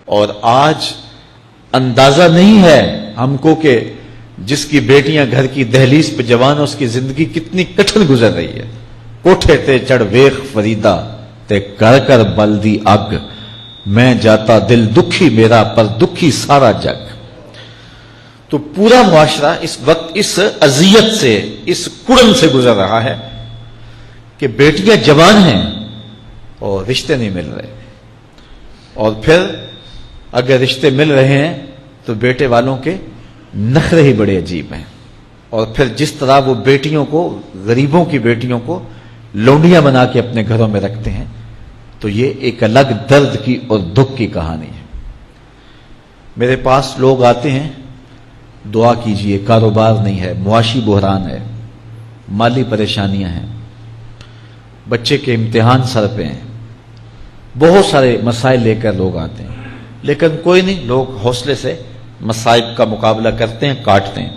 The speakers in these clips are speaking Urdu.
اور آج اندازہ نہیں ہے ہم کو کہ جس کی بیٹیاں گھر کی دہلیز پہ جوان ہے اس کی زندگی کتنی کٹھن گزر رہی ہے. کوٹھے تے چڑھ ویخ فریدا تے کر کر بلدی اگ، میں جاتا دل دکھی میرا پر دکھی سارا جگ. تو پورا معاشرہ اس وقت اس اذیت سے، اس کڑن سے گزر رہا ہے کہ بیٹیاں جوان ہیں اور رشتے نہیں مل رہے، اور پھر اگر رشتے مل رہے ہیں تو بیٹے والوں کے نخرے ہی بڑے عجیب ہیں. اور پھر جس طرح وہ بیٹیوں کو، غریبوں کی بیٹیوں کو لونڈیاں بنا کے اپنے گھروں میں رکھتے ہیں، تو یہ ایک الگ درد کی اور دکھ کی کہانی ہے. میرے پاس لوگ آتے ہیں، دعا کیجئے، کاروبار نہیں ہے، معاشی بحران ہے، مالی پریشانیاں ہیں، بچے کے امتحان سر پہ ہیں، بہت سارے مسائل لے کر لوگ آتے ہیں. لیکن کوئی نہیں، لوگ حوصلے سے مصائب کا مقابلہ کرتے ہیں، کاٹتے ہیں.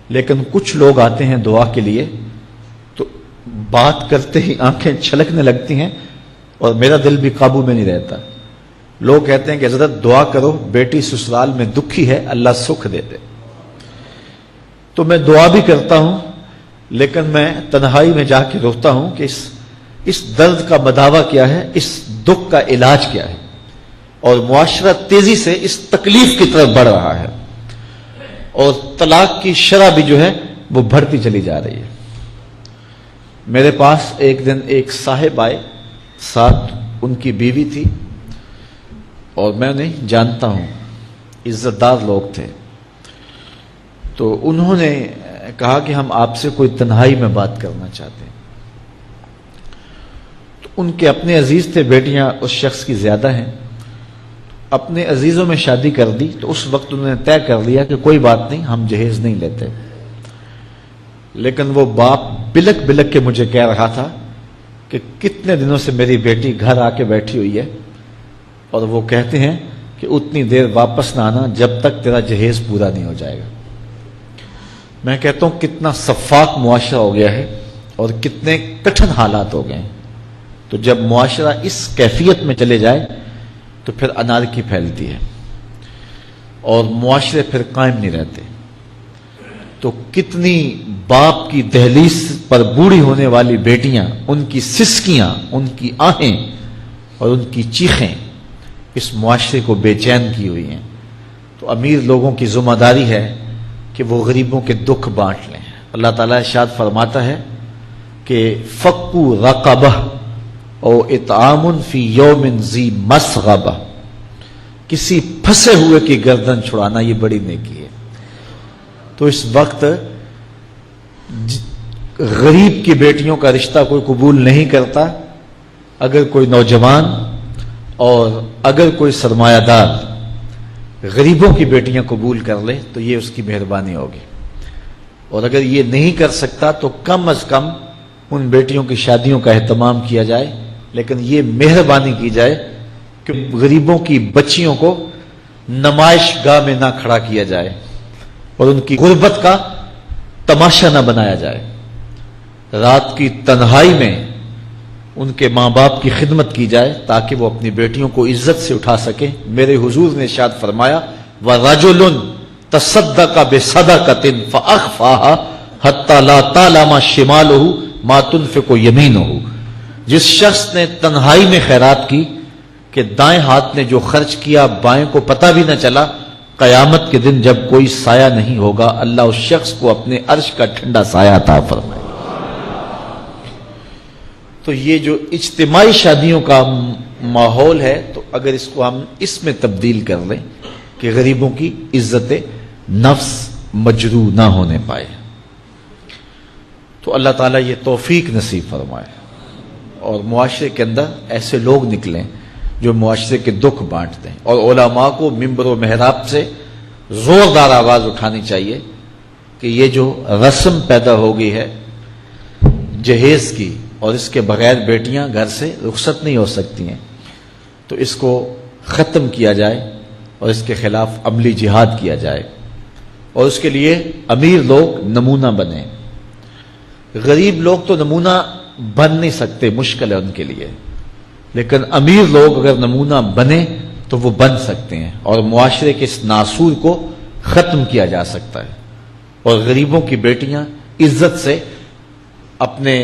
لیکن کچھ لوگ آتے ہیں دعا کے لیے تو بات کرتے ہی آنکھیں چھلکنے لگتی ہیں اور میرا دل بھی قابو میں نہیں رہتا. لوگ کہتے ہیں کہ حضرت دعا کرو، بیٹی سسرال میں دکھی ہے، اللہ سکھ دے دے. تو میں دعا بھی کرتا ہوں، لیکن میں تنہائی میں جا کے روتا ہوں کہ اس درد کا مداوع کیا ہے، اس دکھ کا علاج کیا ہے. اور معاشرہ تیزی سے اس تکلیف کی طرف بڑھ رہا ہے، اور طلاق کی شرح بھی جو ہے وہ بڑھتی چلی جا رہی ہے. میرے پاس ایک دن ایک صاحب آئے، ساتھ ان کی بیوی تھی، اور میں انہیں جانتا ہوں، عزت دار لوگ تھے. تو انہوں نے کہا کہ ہم آپ سے کوئی تنہائی میں بات کرنا چاہتے ہیں. تو ان کے اپنے عزیز تھے، بیٹیاں اس شخص کی زیادہ ہیں. اپنے عزیزوں میں شادی کر دی تو اس وقت انہوں نے طے کر لیا کہ کوئی بات نہیں، ہم جہیز نہیں لیتے. لیکن وہ باپ بلک بلک کے مجھے کہہ رہا تھا کہ کتنے دنوں سے میری بیٹی گھر آ کے بیٹھی ہوئی ہے، اور وہ کہتے ہیں کہ اتنی دیر واپس نہ آنا جب تک تیرا جہیز پورا نہیں ہو جائے گا. میں کہتا ہوں کتنا صفاق معاشرہ ہو گیا ہے اور کتنے کٹھن حالات ہو گئے ہیں. تو جب معاشرہ اس کیفیت میں چلے جائے تو پھر انارکی پھیلتی ہے اور معاشرے پھر قائم نہیں رہتے. تو کتنی باپ کی دہلیز پر بوڑھی ہونے والی بیٹیاں، ان کی سسکیاں، ان کی آہیں اور ان کی چیخیں اس معاشرے کو بے چین کی ہوئی ہیں. تو امیر لوگوں کی ذمہ داری ہے کہ وہ غریبوں کے دکھ بانٹ لیں. اللہ تعالیٰ ارشاد فرماتا ہے کہ فکو رقبہ او اطعام فی یوم ذی مسغبہ، کسی پھنسے ہوئے کی گردن چھڑانا یہ بڑی نیکی ہے. تو اس وقت غریب کی بیٹیوں کا رشتہ کوئی قبول نہیں کرتا. اگر کوئی نوجوان اور اگر کوئی سرمایہ دار غریبوں کی بیٹیاں قبول کر لے تو یہ اس کی مہربانی ہوگی. اور اگر یہ نہیں کر سکتا تو کم از کم ان بیٹیوں کی شادیوں کا اہتمام کیا جائے، لیکن یہ مہربانی کی جائے کہ غریبوں کی بچیوں کو نمائش گاہ میں نہ کھڑا کیا جائے اور ان کی غربت کا تماشا نہ بنایا جائے. رات کی تنہائی میں ان کے ماں باپ کی خدمت کی جائے تاکہ وہ اپنی بیٹیوں کو عزت سے اٹھا سکیں. میرے حضور نے ارشاد فرمایا وَرَجُلٌ تَصَدَّقَ بِصَدَقَةٍ فَأَخْفَاهَا حَتَّى لَا تَعْلَمَ شِمَالُهُ مَا تُنْفِقُ يَمِينُهُ، جس شخص نے تنہائی میں خیرات کی کہ دائیں ہاتھ نے جو خرچ کیا بائیں کو پتہ بھی نہ چلا، قیامت کے دن جب کوئی سایہ نہیں ہوگا اللہ اس شخص کو اپنے عرش کا ٹھنڈا سایہ عطا فرمائے. تو یہ جو اجتماعی شادیوں کا ماحول ہے، تو اگر اس کو ہم اس میں تبدیل کر لیں کہ غریبوں کی عزت نفس مجروح نہ ہونے پائے، تو اللہ تعالیٰ یہ توفیق نصیب فرمائے اور معاشرے کے اندر ایسے لوگ نکلیں جو معاشرے کے دکھ بانٹتے ہیں. اور علماء کو ممبر و محراب سے زوردار آواز اٹھانی چاہیے کہ یہ جو رسم پیدا ہو گئی ہے جہیز کی، اور اس کے بغیر بیٹیاں گھر سے رخصت نہیں ہو سکتی ہیں، تو اس کو ختم کیا جائے اور اس کے خلاف عملی جہاد کیا جائے. اور اس کے لیے امیر لوگ نمونہ بنیں. غریب لوگ تو نمونہ بن نہیں سکتے، مشکل ہے ان کے لیے، لیکن امیر لوگ اگر نمونہ بنے تو وہ بن سکتے ہیں اور معاشرے کے اس ناسور کو ختم کیا جا سکتا ہے، اور غریبوں کی بیٹیاں عزت سے اپنے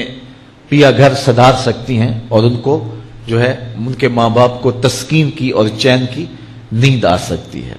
پیا گھر سدھار سکتی ہیں، اور ان کو جو ہے ان کے ماں باپ کو تسکین کی اور چین کی نیند آ سکتی ہے۔